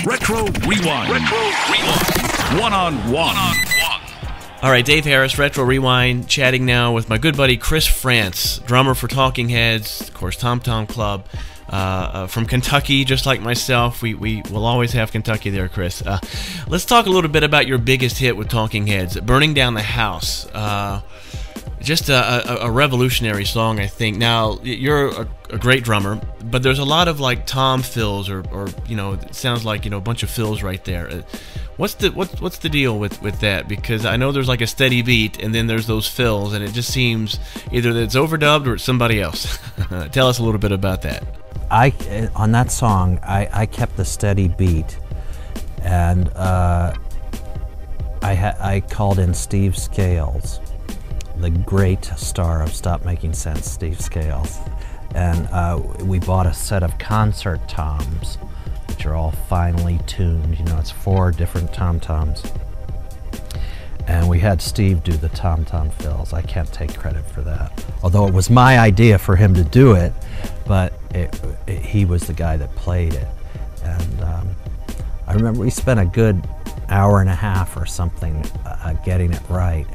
Retro Rewind. One-on-one. All right, Dave Harris, Retro Rewind, chatting now with my good buddy Chris Frantz, drummer for Talking Heads, of course, Tom Tom Club, from Kentucky, just like myself. We will always have Kentucky there, Chris. Let's talk a little bit about your biggest hit with Talking Heads, Burning Down the House. Just a revolutionary song, I think. Now, you're a great drummer, but there's a lot of like tom fills, or it sounds like a bunch of fills right there. What's the deal with that? Because I know there's like a steady beat, and then there's those fills, and it just seems either that it's overdubbed or it's somebody else. Tell us a little bit about that. On that song, I kept the steady beat, and I called in Steve Scales, the great star of Stop Making Sense, Steve Scales, and we bought a set of concert toms, which are all finely tuned. It's 4 different tom-toms, and we had Steve do the tom-tom fills. I can't take credit for that, although it was my idea for him to do it, but he was the guy that played it. And I remember we spent a good hour and a half or something getting it right,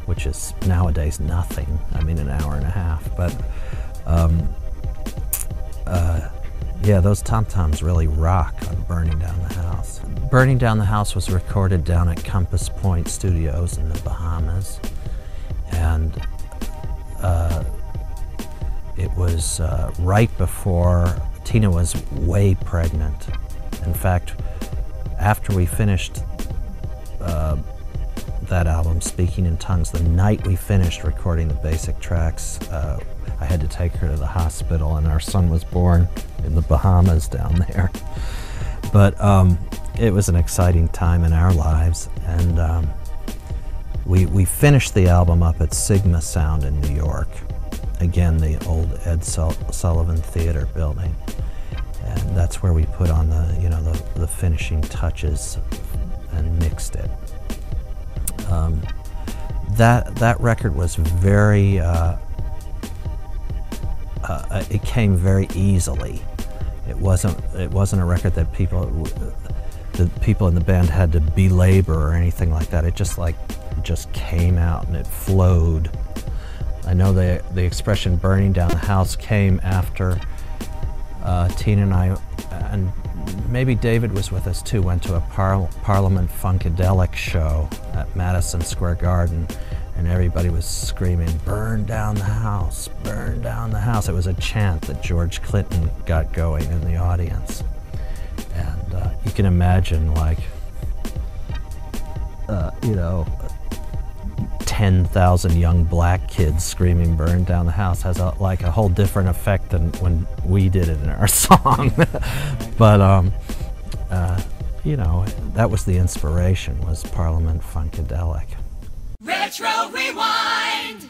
which is nowadays nothing. I mean, an hour and a half. But yeah, those tom-toms really rock on Burning Down the House. Burning Down the House was recorded down at Compass Point Studios in the Bahamas, and it was right before Tina was way pregnant. In fact, after we finished that album, Speaking in Tongues, the night we finished recording the basic tracks, I had to take her to the hospital, and our son was born in the Bahamas down there. But it was an exciting time in our lives, and we finished the album up at Sigma Sound in New York, again the old Ed Sullivan Theater building, and that's where we put on the finishing touches and mixed it. That record was very, it came very easily. It wasn't a record that the people in the band had to belabor or anything like that. It just came out and it flowed. I know the expression "burning down the house" came after Tina and I, and maybe David was with us too, went to a Parliament Funkadelic show at Madison Square Garden, and everybody was screaming, "Burn down the house, burn down the house." It was a chant that George Clinton got going in the audience. And you can imagine, 10,000 young black kids screaming "burn down the house" has a whole different effect than when we did it in our song. But that was the inspiration, was Parliament Funkadelic. Retro Rewind!